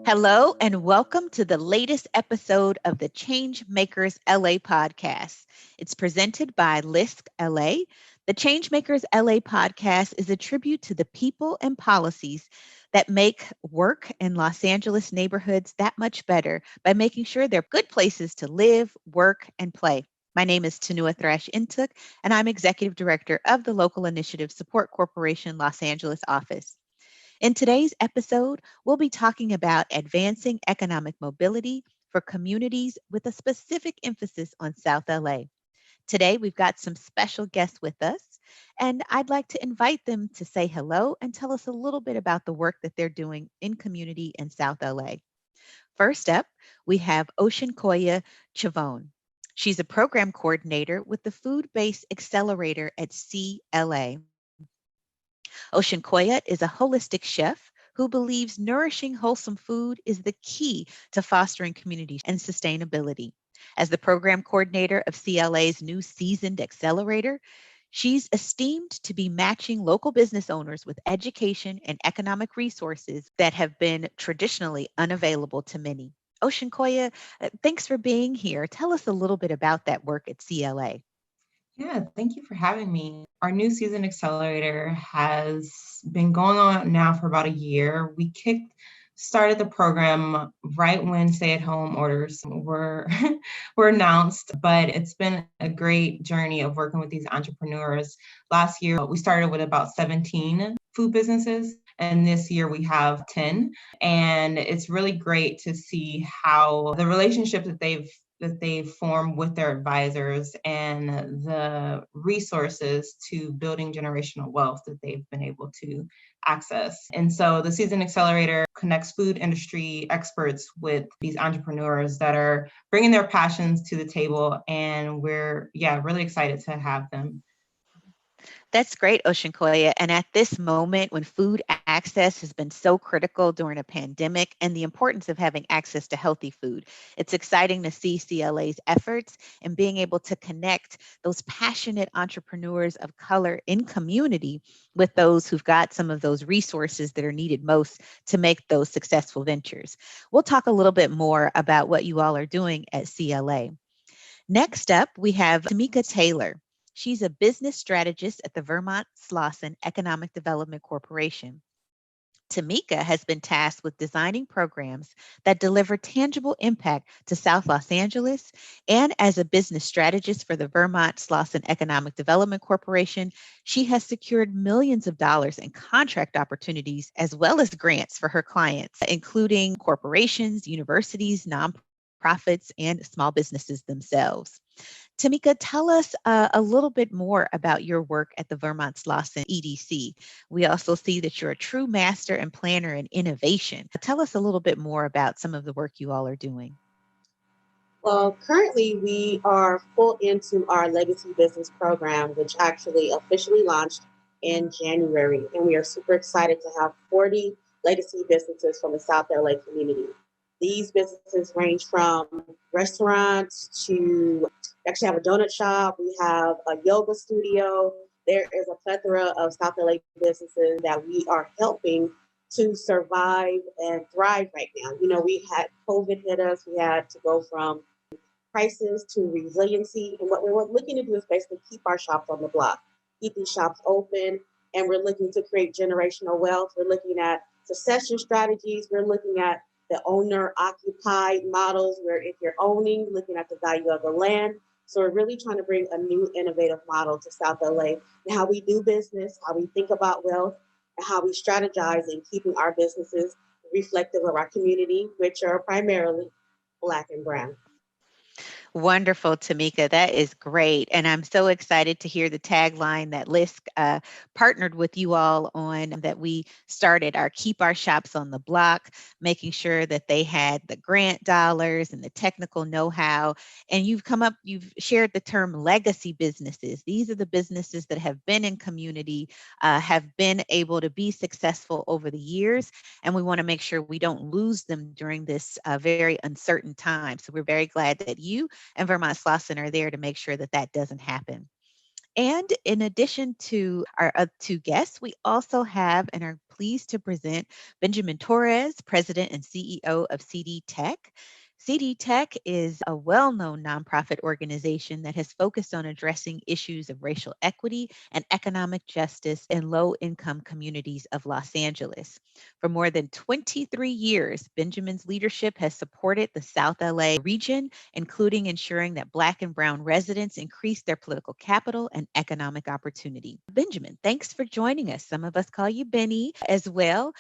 Hello, and welcome to the latest episode of the Changemakers LA podcast. It's presented by LISC-LA. The Changemakers LA podcast is a tribute to the people and policies that make work in Los Angeles neighborhoods that much better by making sure they're good places to live, work, and play. My name is Tanua Thrash-Intuk, and I'm Executive Director of the Local Initiative Support Corporation Los Angeles office. In today's episode, we'll be talking about advancing economic mobility for communities with a specific emphasis on South LA. Today, we've got some special guests with us, and I'd like to invite them to say hello and tell us a little bit about the work that they're doing in community in South LA. First up, we have Oceankoya Chavone. She's a program coordinator with the Food-Based Accelerator at CLA. Oceankoya is a holistic chef who believes nourishing, wholesome food is the key to fostering community and sustainability. As the program coordinator of CLA's new seasoned Accelerator, she's esteemed to be matching local business owners with education and economic resources that have been traditionally unavailable to many. Oceankoya, thanks for being here. Tell us a little bit about that work at CLA. Yeah, thank you for having me. Our new season Accelerator has been going on now for about a year. We started the program right when stay-at-home orders were announced, but it's been a great journey of working with these entrepreneurs. Last year, we started with about 17 food businesses, and this year we have 10. And it's really great to see how the relationship that they've formed with their advisors and the resources to building generational wealth that they've been able to access. And so the Season Accelerator connects food industry experts with these entrepreneurs that are bringing their passions to the table. And we're really excited to have them. That's great, Oceankoya. And at this moment, when food access has been so critical during a pandemic and the importance of having access to healthy food, it's exciting to see CLA's efforts and being able to connect those passionate entrepreneurs of color in community with those who've got some of those resources that are needed most to make those successful ventures. We'll talk a little bit more about what you all are doing at CLA. Next up, we have Tamika Taylor. She's a business strategist at the Vermont Slauson Economic Development Corporation. Tamika has been tasked with designing programs that deliver tangible impact to South Los Angeles. And as a business strategist for the Vermont Slauson Economic Development Corporation, she has secured millions of dollars in contract opportunities as well as grants for her clients, including corporations, universities, nonprofits, and small businesses themselves. Tamika, tell us a little bit more about your work at the Vermont Slauson EDC. We also see that you're a true master and planner in innovation. Tell us a little bit more about some of the work you all are doing. Well, currently we are full into our Legacy Business Program, which actually officially launched in January. And we are super excited to have 40 legacy businesses from the South LA community. These businesses range from restaurants to actually have a donut shop. We have a yoga studio. There is a plethora of South LA businesses that we are helping to survive and thrive right now. You know, we had COVID hit us. We had to go from crisis to resiliency. And what we're looking to do is basically keep our shops on the block, keep these shops open. And we're looking to create generational wealth. We're looking at succession strategies. We're looking at the owner-occupied models, where if you're owning, looking at the value of the land. So we're really trying to bring a new innovative model to South LA and how we do business, how we think about wealth, and how we strategize in keeping our businesses reflective of our community, which are primarily Black and Brown. Wonderful, Tamika. That is great. And I'm so excited to hear the tagline that LISC partnered with you all on, that we started our Keep Our Shops on the Block, making sure that they had the grant dollars and the technical know-how. And you've shared the term legacy businesses. These are the businesses that have been in community, have been able to be successful over the years. And we want to make sure we don't lose them during this very uncertain time. So we're very glad that you and Vermont Slauson are there to make sure that that doesn't happen. And in addition to our two guests, we also have and are pleased to present Benjamin Torres, President and CEO of CD Tech. CD Tech is a well-known nonprofit organization that has focused on addressing issues of racial equity and economic justice in low-income communities of Los Angeles. For more than 23 years, Benjamin's leadership has supported the South LA region, including ensuring that Black and Brown residents increase their political capital and economic opportunity. Benjamin, thanks for joining us. Some of us call you Benny as well.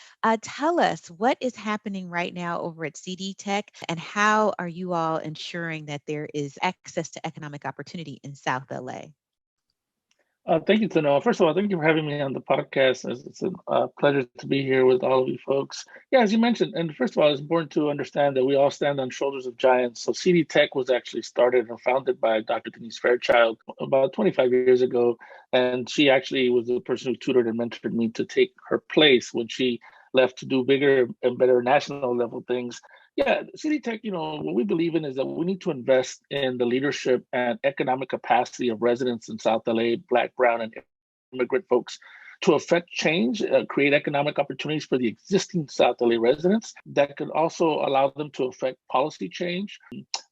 Tell us what is happening right now over at CD Tech, and how are you all ensuring that there is access to economic opportunity in South LA? Thank you, Tanoa. First of all, thank you for having me on the podcast. It's a pleasure to be here with all of you folks. Yeah, as you mentioned, and first of all, it's important to understand that we all stand on shoulders of giants. So CD Tech was actually started and founded by Dr. Denise Fairchild about 25 years ago. And she actually was the person who tutored and mentored me to take her place when she left to do bigger and better national level things. Yeah, City Tech, what we believe in is that we need to invest in the leadership and economic capacity of residents in South LA, Black, Brown, and immigrant folks to affect change, create economic opportunities for the existing South LA residents that could also allow them to affect policy change,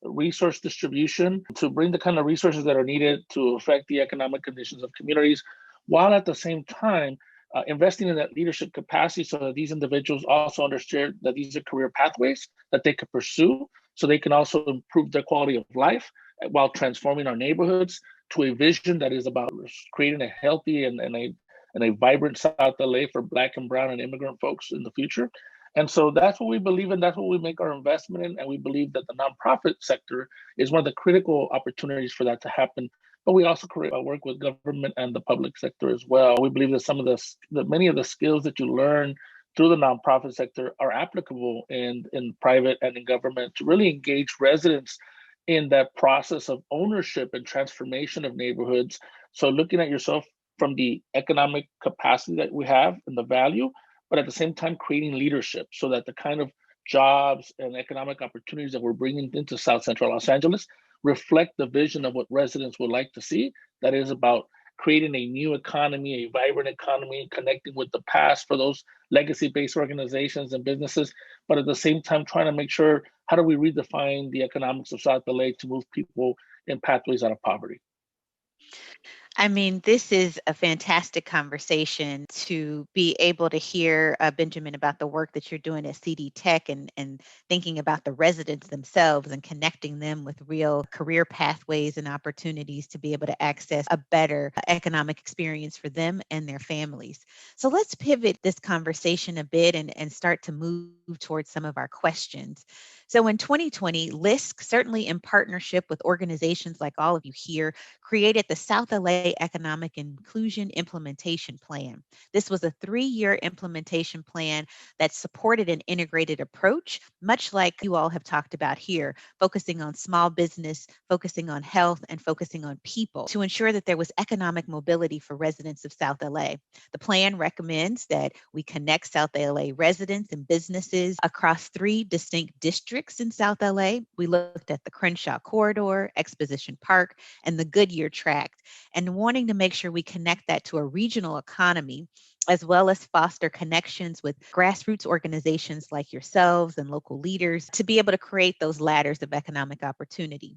resource distribution, to bring the kind of resources that are needed to affect the economic conditions of communities, while at the same time investing in that leadership capacity so that these individuals also understand that these are career pathways that they could pursue, so they can also improve their quality of life while transforming our neighborhoods to a vision that is about creating a healthy and a vibrant South LA for Black and Brown and immigrant folks in the future. And so that's what we believe in, that's what we make our investment in, and we believe that the nonprofit sector is one of the critical opportunities for that to happen. But we also work with government and the public sector as well. We believe that many of the skills that you learn through the nonprofit sector are applicable in private and in government to really engage residents in that process of ownership and transformation of neighborhoods. So looking at yourself from the economic capacity that we have and the value, but at the same time creating leadership so that the kind of jobs and economic opportunities that we're bringing into South Central Los Angeles reflect the vision of what residents would like to see. That is about creating a new economy, a vibrant economy, connecting with the past for those legacy-based organizations and businesses, but at the same time trying to make sure, how do we redefine the economics of South LA to move people in pathways out of poverty? I mean, this is a fantastic conversation to be able to hear, Benjamin, about the work that you're doing at CD Tech, and thinking about the residents themselves and connecting them with real career pathways and opportunities to be able to access a better economic experience for them and their families. So let's pivot this conversation a bit and start to move towards some of our questions. So in 2020, LISC, certainly in partnership with organizations like all of you here, created the South LA Economic Inclusion Implementation Plan. This was a 3-year implementation plan that supported an integrated approach, much like you all have talked about here, focusing on small business, focusing on health, and focusing on people to ensure that there was economic mobility for residents of South LA. The plan recommends that we connect South LA residents and businesses across 3 distinct districts in South LA. We looked at the Crenshaw Corridor, Exposition Park, and the Goodyear Tract, and wanting to make sure we connect that to a regional economy, as well as foster connections with grassroots organizations like yourselves and local leaders to be able to create those ladders of economic opportunity.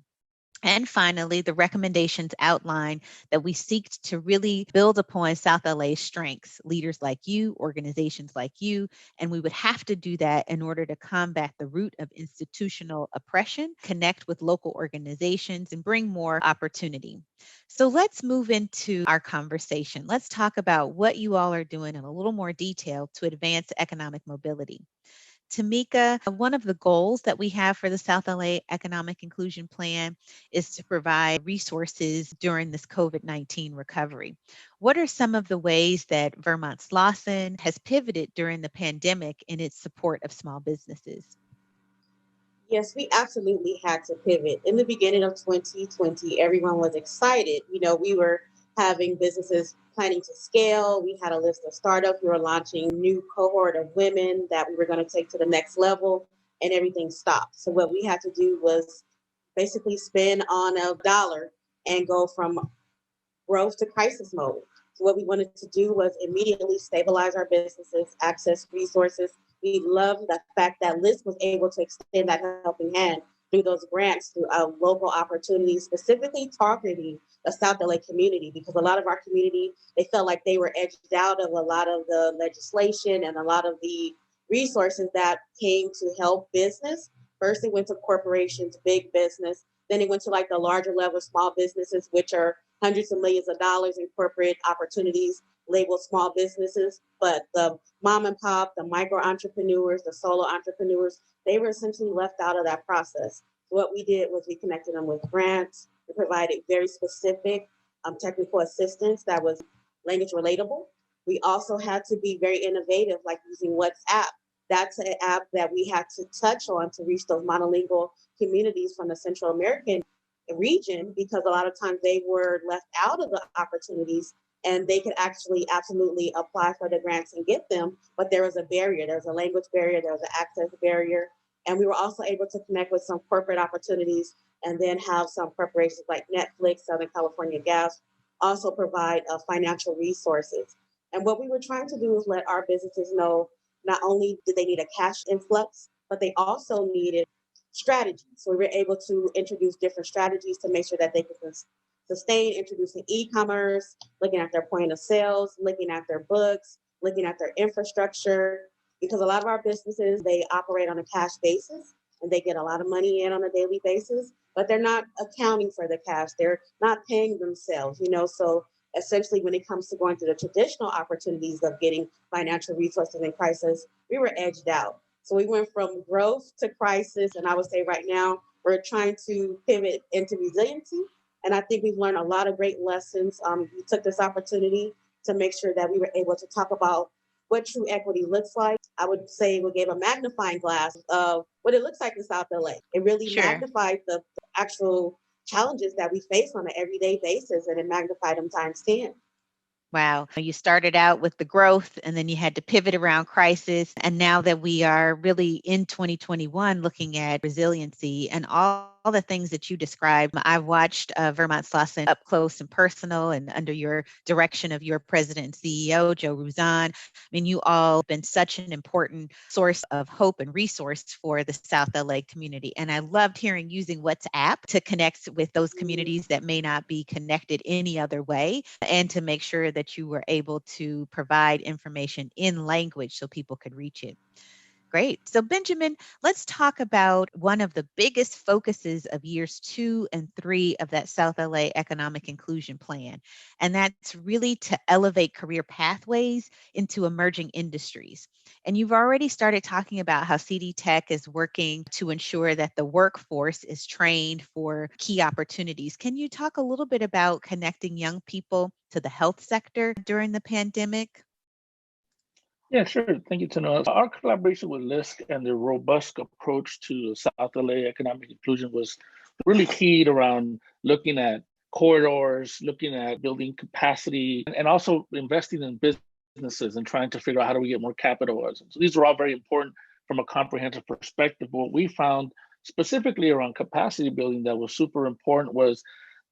And finally, the recommendations outline that we seek to really build upon South LA's strengths, leaders like you, organizations like you, and we would have to do that in order to combat the root of institutional oppression, connect with local organizations, and bring more opportunity. So let's move into our conversation. Let's talk about what you all are doing in a little more detail to advance economic mobility. Tamika, one of the goals that we have for the South LA Economic Inclusion Plan is to provide resources during this COVID-19 recovery. What are some of the ways that Vermont Slauson has pivoted during the pandemic in its support of small businesses? Yes, we absolutely had to pivot. In the beginning of 2020, everyone was excited. We were having businesses planning to scale. We had a list of startups. We were launching new cohort of women that we were going to take to the next level, and everything stopped. So what we had to do was basically spend on a dollar and go from growth to crisis mode. So what we wanted to do was immediately stabilize our businesses, access resources. We love the fact that LISC was able to extend that helping hand through those grants, through local opportunities, specifically targeting the South LA community, because a lot of our community, they felt like they were edged out of a lot of the legislation and a lot of the resources that came to help business. First, it went to corporations, big business. Then it went to like the larger level small businesses, which are hundreds of millions of dollars in corporate opportunities labeled small businesses. But the mom and pop, the micro entrepreneurs, the solo entrepreneurs, they were essentially left out of that process. So what we did was we connected them with grants. We provided very specific technical assistance that was language relatable. We also had to be very innovative, like using WhatsApp. That's an app that we had to touch on to reach those monolingual communities from the Central American region, because a lot of times they were left out of the opportunities, and they could actually absolutely apply for the grants and get them. But there was a barrier. There was a language barrier. There was an access barrier. And we were also able to connect with some corporate opportunities, and then have some corporations like Netflix, Southern California Gas, also provide financial resources. And what we were trying to do is let our businesses know not only did they need a cash influx, but they also needed strategies. So we were able to introduce different strategies to make sure that they could sustain, introducing e-commerce, looking at their point of sales, looking at their books, looking at their infrastructure, because a lot of our businesses, they operate on a cash basis and they get a lot of money in on a daily basis, but they're not accounting for the cash. They're not paying themselves, so essentially when it comes to going through the traditional opportunities of getting financial resources in crisis, we were edged out. So we went from growth to crisis, and I would say right now we're trying to pivot into resiliency. And I think we've learned a lot of great lessons. We took this opportunity to make sure that we were able to talk about what true equity looks like. I would say we gave a magnifying glass of what it looks like in South LA. It really magnified the actual challenges that we face on an everyday basis, and it magnified them times 10. Wow. You started out with the growth, and then you had to pivot around crisis. And now that we are really in 2021 looking at resiliency and all the things that you described, I've watched Vermont Slauson up close and personal, and under your direction of your president and CEO, Joe Ruzan. I mean, you all have been such an important source of hope and resource for the South LA community. And I loved hearing using WhatsApp to connect with those communities that may not be connected any other way, and to make sure that you were able to provide information in language so people could reach it. Great. So Benjamin, let's talk about one of the biggest focuses of years 2 and 3 of that South LA Economic Inclusion Plan. And that's really to elevate career pathways into emerging industries. And you've already started talking about how CD Tech is working to ensure that the workforce is trained for key opportunities. Can you talk a little bit about connecting young people to the health sector during the pandemic? Yeah, sure. Thank you, Tanoa. Our collaboration with LISC and the robust approach to South LA economic inclusion was really keyed around looking at corridors, looking at building capacity, and also investing in businesses and trying to figure out how do we get more capital. So these are all very important from a comprehensive perspective. What we found specifically around capacity building that was super important was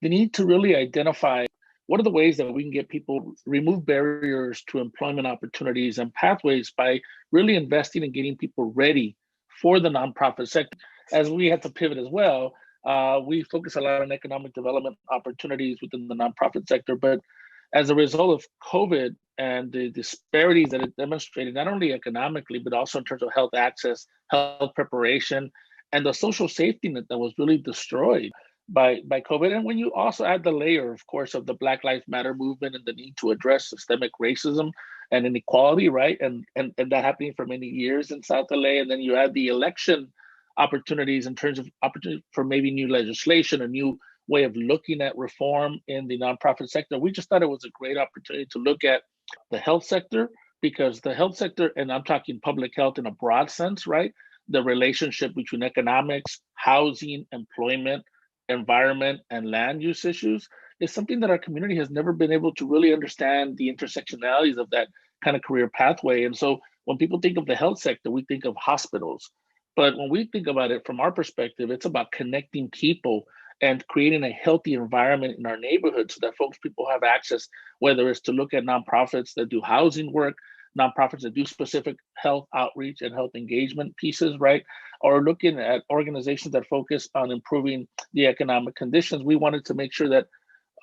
the need to really identify what are the ways that we can get people, remove barriers to employment opportunities and pathways by really investing in getting people ready for the nonprofit sector. As we had to pivot as well, we focus a lot on economic development opportunities within the nonprofit sector. But as a result of COVID and the disparities that it demonstrated, not only economically, but also in terms of health access, health preparation, and the social safety net that was really destroyed, by COVID. And when you also add the layer, of course, of the Black Lives Matter movement and the need to address systemic racism and inequality, right? And that happening for many years in South LA. And then you add the election opportunities in terms of opportunity for maybe new legislation, a new way of looking at reform in the nonprofit sector. We just thought it was a great opportunity to look at the health sector, because the health sector, and I'm talking public health in a broad sense, right? The relationship between economics, housing, employment, environment, and land use issues is something that our community has never been able to really understand the intersectionalities of that kind of career pathway. And so when people think of the health sector, we think of hospitals. But when we think about it from our perspective, it's about connecting people and creating a healthy environment in our neighborhood so that people have access, whether it's to look at nonprofits that do housing work, nonprofits that do specific health outreach and health engagement pieces, right? Or looking at organizations that focus on improving the economic conditions. We wanted to make sure that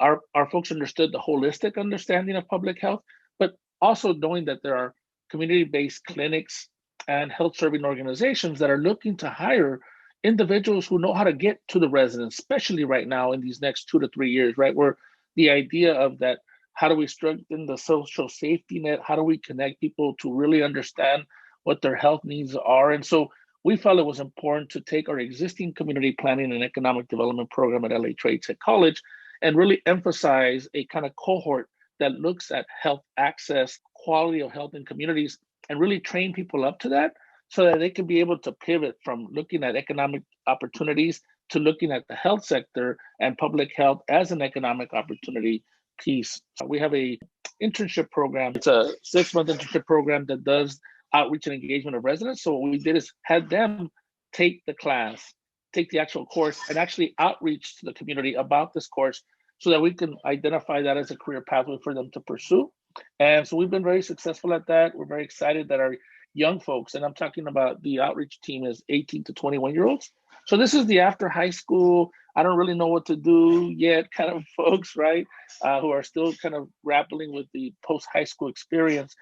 our folks understood the holistic understanding of public health, but also knowing that there are community-based clinics and health serving organizations that are looking to hire individuals who know how to get to the residents, especially right now in these next 2 to 3 years, right? Where the idea of that, how do we strengthen the social safety net? How do we connect people to really understand what their health needs are? And so we felt it was important to take our existing community planning and economic development program at LA Trade Tech College and really emphasize a kind of cohort that looks at health access, quality of health in communities, and really train people up to that so that they can be able to pivot from looking at economic opportunities to looking at the health sector and public health as an economic opportunity piece. We have a internship program. It's a 6-month internship program that does outreach and engagement of residents. So what we did is had them take the class, take the actual course, and actually outreach to the community about this course so that we can identify that as a career pathway for them to pursue. And so we've been very successful at that. We're very excited that our young folks, and I'm talking about the outreach team, is 18 to 21-year-olds. So this is the after high school, I don't really know what to do yet kind of folks, right? Who are still kind of grappling with the post-high school experience.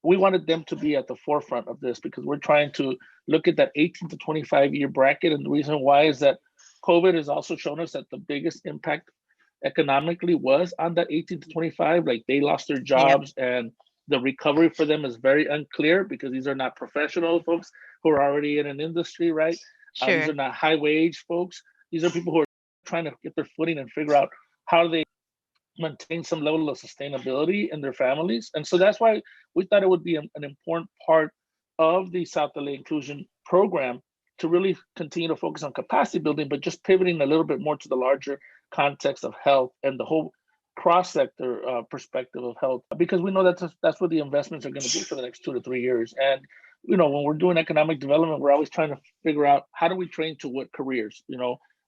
We wanted them to be at the forefront of this because we're trying to look at that 18 to 25-year bracket. And the reason why is that COVID has also shown us that the biggest impact economically was on that 18 to 25. Like they lost their jobs, and the recovery for them is very unclear because these are not professional folks who are already in an industry, right? Sure. These are not high wage folks. These are people who are trying to get their footing and figure out how they maintain some level of sustainability in their families. And so that's why we thought it would be an important part of the South LA Inclusion Program to really continue to focus on capacity building, but just pivoting a little bit more to the larger context of health and the whole cross-sector perspective of health, because we know that's where the investments are going to be for the next 2 to 3 years. And when we're doing economic development, we're always trying to figure out how do we train to what careers.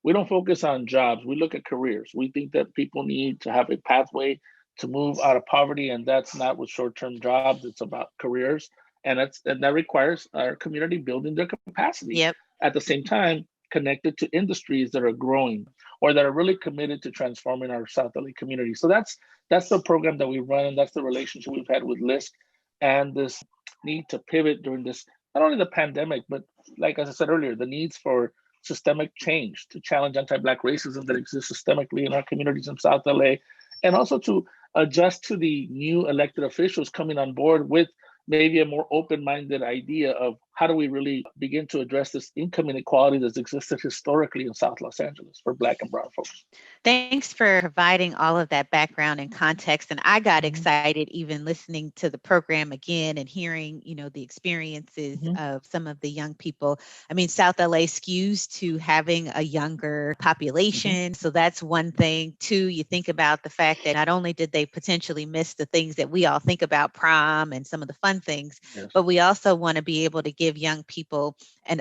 We don't focus on jobs. We look at careers. We think that people need to have a pathway to move out of poverty, and that's not with short-term jobs. It's about careers, and that requires our community building their capacity. Yep. At the same time, connected to industries that are growing or that are really committed to transforming our South LA community. So that's the program that we run, and that's the relationship we've had with LISC, and this need to pivot during this, not only the pandemic, but like as I said earlier, the needs for systemic change to challenge anti-Black racism that exists systemically in our communities in South LA, and also to adjust to the new elected officials coming on board with maybe a more open-minded idea of how do we really begin to address this income inequality that's existed historically in South Los Angeles for Black and brown folks. Thanks for providing all of that background and context. And I got excited even listening to the program again and hearing, the experiences of some of the young people. I mean, South LA skews to having a younger population. So that's one thing. Two, you think about the fact that not only did they potentially miss the things that we all think about, prom and some of the fun things, but we also want to be able to give young people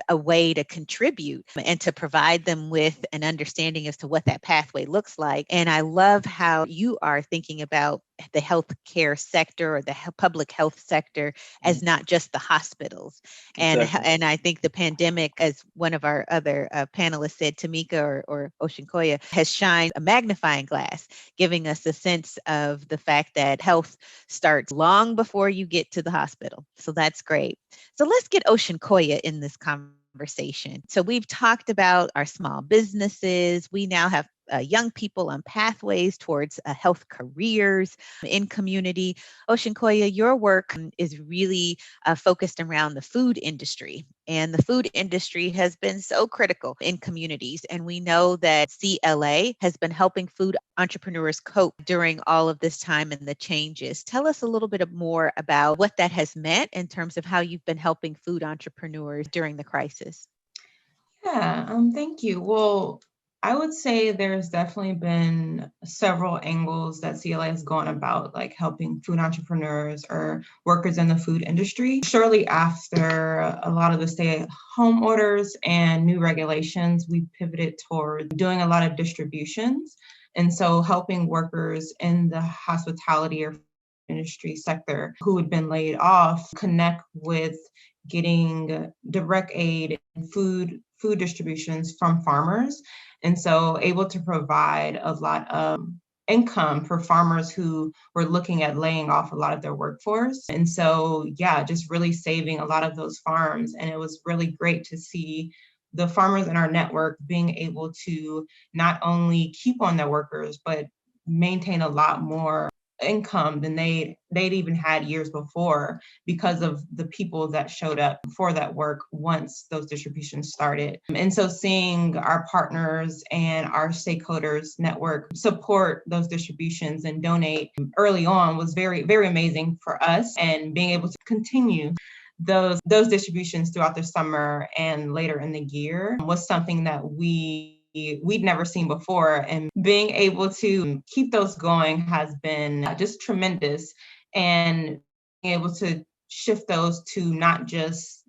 a way to contribute and to provide them with an understanding as to what that pathway looks like. And I love how you are thinking about the healthcare sector or the public health sector as not just the hospitals. Exactly. And I think the pandemic, as one of our other panelists said, Tamika or Oceankoya, has shined a magnifying glass, giving us a sense of the fact that health starts long before you get to the hospital. So that's great. So let's get Oceankoya in this conversation. So we've talked about our small businesses. We now have young people on pathways towards health careers in community. Oshinkoya, your work is really focused around the food industry. And the food industry has been so critical in communities. And we know that CLA has been helping food entrepreneurs cope during all of this time and the changes. Tell us a little bit more about what that has meant in terms of how you've been helping food entrepreneurs during the crisis. Yeah, thank you. Well, I would say there's definitely been several angles that CLA has gone about, like helping food entrepreneurs or workers in the food industry. Shortly after a lot of the stay-at-home orders and new regulations, we pivoted toward doing a lot of distributions. And so helping workers in the hospitality or industry sector who had been laid off connect with getting direct aid and food distributions from farmers. And so able to provide a lot of income for farmers who were looking at laying off a lot of their workforce. And so, yeah, just really saving a lot of those farms. And it was really great to see the farmers in our network being able to not only keep on their workers, but maintain a lot more income than they'd even had years before because of the people that showed up for that work once those distributions started. And so seeing our partners and our stakeholders network support those distributions and donate early on was very, very amazing for us, and being able to continue those distributions throughout the summer and later in the year was something that we'd never seen before, and being able to keep those going has been just tremendous. And being able to shift those to not just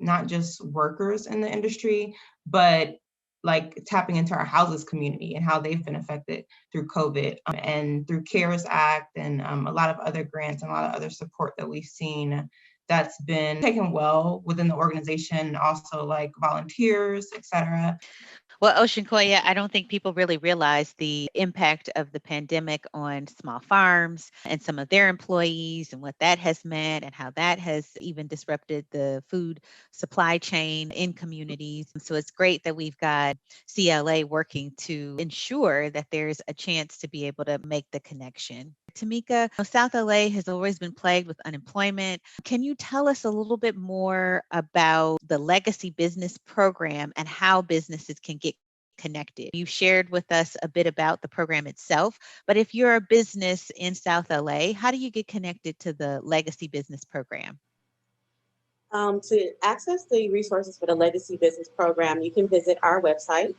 workers in the industry, but like tapping into our houses community and how they've been affected through COVID and through CARES Act and a lot of other grants and a lot of other support that we've seen that's been taken well within the organization, also like volunteers, et cetera. Well, Oshinkoya, I don't think people really realize the impact of the pandemic on small farms and some of their employees and what that has meant and how that has even disrupted the food supply chain in communities. So it's great that we've got CLA working to ensure that there's a chance to be able to make the connection. Tamika, South LA has always been plagued with unemployment. Can you tell us a little bit more about the Legacy Business Program and how businesses can get connected? You shared with us a bit about the program itself, but if you're a business in South LA, how do you get connected to the Legacy Business Program? To access the resources for the Legacy Business Program, you can visit our website,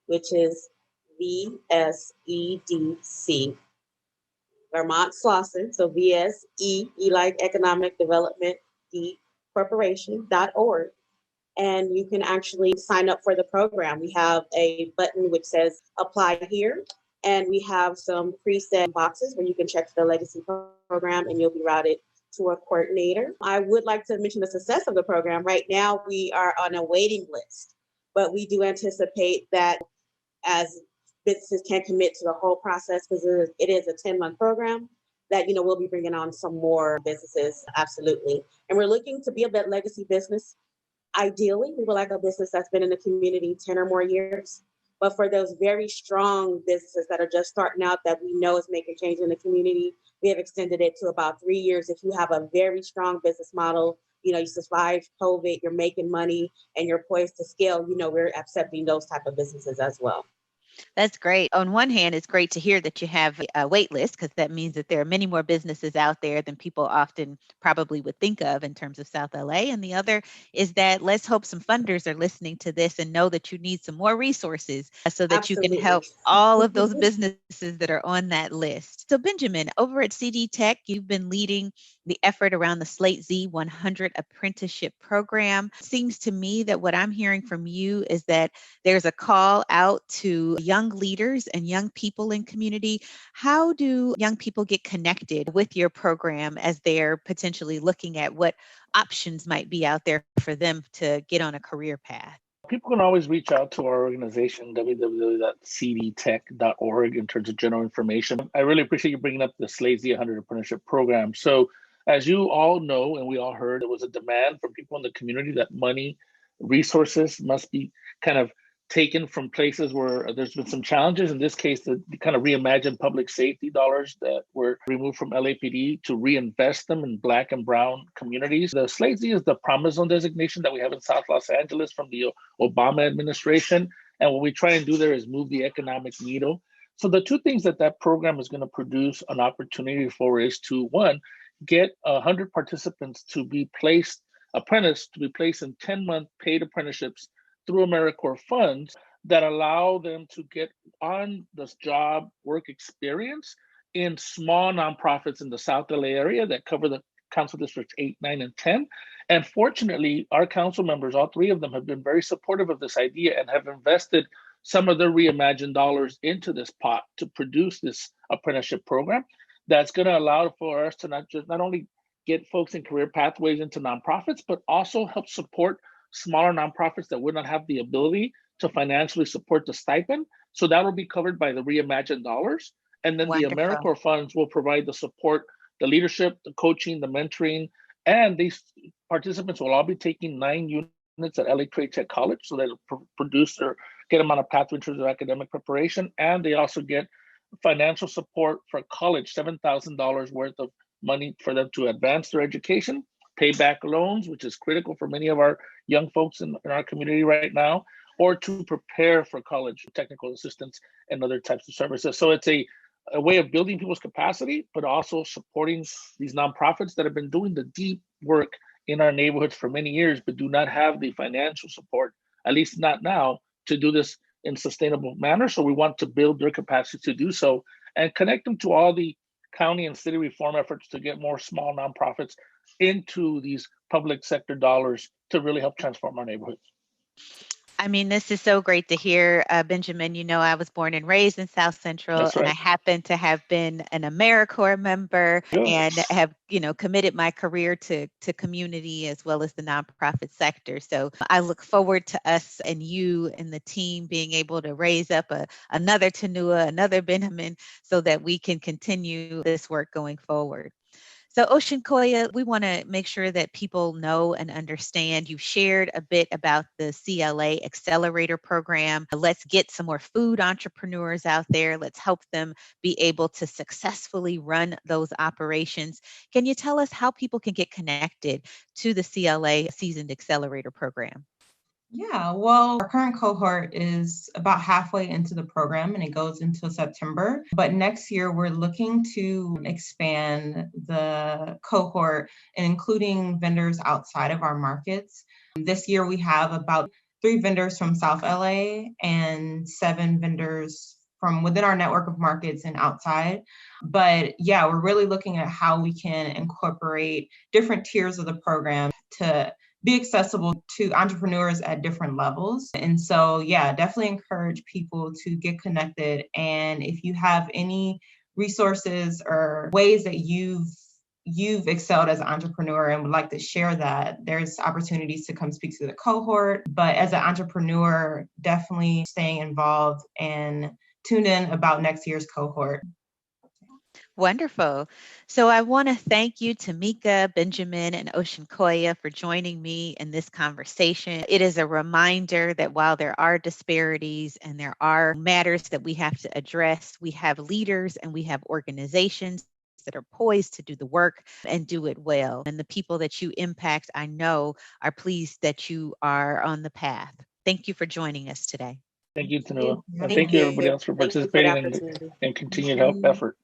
which is VSEDC, Vermont Slauson, so VSE, like Economic Development, D Corporation.org. And you can actually sign up for the program. We have a button which says apply here, and we have some preset boxes where you can check the Legacy Program and you'll be routed to a coordinator. I would like to mention the success of the program. Right now, we are on a waiting list, but we do anticipate that as businesses can commit to the whole process, because it is a 10-month program, that we'll be bringing on some more businesses, absolutely. And we're looking to be a legacy business. Ideally, we would like a business that's been in the community 10 or more years. But for those very strong businesses that are just starting out that we know is making change in the community, we have extended it to about 3 years. If you have a very strong business model, you survived COVID, you're making money, and you're poised to scale, we're accepting those type of businesses as well. That's great. On one hand, it's great to hear that you have a wait list, because that means that there are many more businesses out there than people often probably would think of in terms of South LA. And the other is that let's hope some funders are listening to this and know that you need some more resources so that Absolutely. You can help all of those businesses that are on that list. So Benjamin, over at CD Tech, you've been leading the effort around the Slate Z 100 apprenticeship program. It seems to me that what I'm hearing from you is that there's a call out to young leaders and young people in community. How do young people get connected with your program as they're potentially looking at what options might be out there for them to get on a career path? People can always reach out to our organization, www.cdtech.org, in terms of general information. I really appreciate you bringing up the Slate Z 100 apprenticeship program. So as you all know, and we all heard, there was a demand from people in the community that money, resources must be kind of taken from places where there's been some challenges. In this case, the kind of reimagined public safety dollars that were removed from LAPD to reinvest them in Black and Brown communities. The SLA-Z is the Promise Zone designation that we have in South Los Angeles from the Obama administration. And what we try and do there is move the economic needle. So the two things that program is going to produce an opportunity for is to, one, get 100 participants to be placed, apprentice to be placed in 10-month paid apprenticeships through AmeriCorps funds that allow them to get on this job work experience in small nonprofits in the South LA area that cover the council districts 8, 9, and 10. And fortunately, our council members, all three of them, have been very supportive of this idea and have invested some of their reimagined dollars into this pot to produce this apprenticeship program that's going to allow for us to not only get folks in career pathways into nonprofits, but also help support smaller nonprofits that would not have the ability to financially support the stipend. So that will be covered by the reimagined dollars. And then Wonderful. the AmeriCorps funds will provide the support, the leadership, the coaching, the mentoring, and these participants will all be taking 9 units at LA Trade Tech College, so they'll produce or get them on a pathway in terms of academic preparation. And they also get financial support for college, $7,000 worth of money for them to advance their education, pay back loans, which is critical for many of our young folks in our community right now, or to prepare for college, technical assistance, and other types of services. So it's a way of building people's capacity, but also supporting these nonprofits that have been doing the deep work in our neighborhoods for many years, but do not have the financial support, at least not now, to do this in sustainable manner. So we want to build their capacity to do so and connect them to all the county and city reform efforts to get more small nonprofits into these public sector dollars to really help transform our neighborhoods. I mean, this is so great to hear, Benjamin. You know, I was born and raised in South Central, That's right. And I happen to have been an AmeriCorps member and have, committed my career to community as well as the nonprofit sector. So I look forward to us and you and the team being able to raise up another Tanua, another Benjamin, so that we can continue this work going forward. So Oceankoya, we want to make sure that people know and understand. You've shared a bit about the CLA Accelerator program. Let's get some more food entrepreneurs out there. Let's help them be able to successfully run those operations. Can you tell us how people can get connected to the CLA Seasoned Accelerator program? Yeah, well, our current cohort is about halfway into the program and it goes until September. But next year, we're looking to expand the cohort and including vendors outside of our markets. This year, we have about 3 vendors from South LA and 7 vendors from within our network of markets and outside. But yeah, we're really looking at how we can incorporate different tiers of the program to be accessible to entrepreneurs at different levels. And so, yeah, definitely encourage people to get connected. And if you have any resources or ways that you've excelled as an entrepreneur and would like to share that, there's opportunities to come speak to the cohort. But as an entrepreneur, definitely staying involved and tune in about next year's cohort. Wonderful. So I want to thank you, Tamika, Benjamin, and Oceankoya, for joining me in this conversation. It is a reminder that while there are disparities and there are matters that we have to address, we have leaders and we have organizations that are poised to do the work and do it well. And the people that you impact, I know, are pleased that you are on the path. Thank you for joining us today. Thank you, Tanua. And Thank thank you, you. everybody else, for Thank you for the participating opportunity. and continued help effort.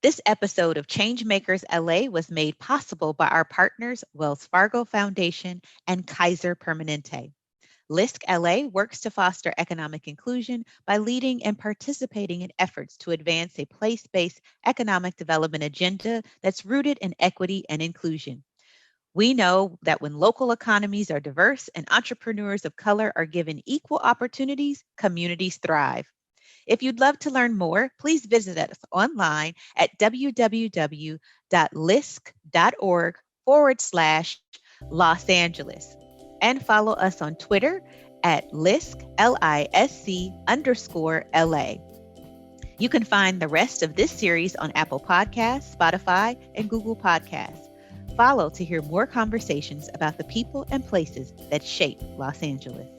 This episode of Changemakers LA was made possible by our partners, Wells Fargo Foundation and Kaiser Permanente. LISC-LA works to foster economic inclusion by leading and participating in efforts to advance a place-based economic development agenda that's rooted in equity and inclusion. We know that when local economies are diverse and entrepreneurs of color are given equal opportunities, communities thrive. If you'd love to learn more, please visit us online at www.lisc.org/Los Angeles and follow us on Twitter at LISC, LISC_LA. You can find the rest of this series on Apple Podcasts, Spotify, and Google Podcasts. Follow to hear more conversations about the people and places that shape Los Angeles.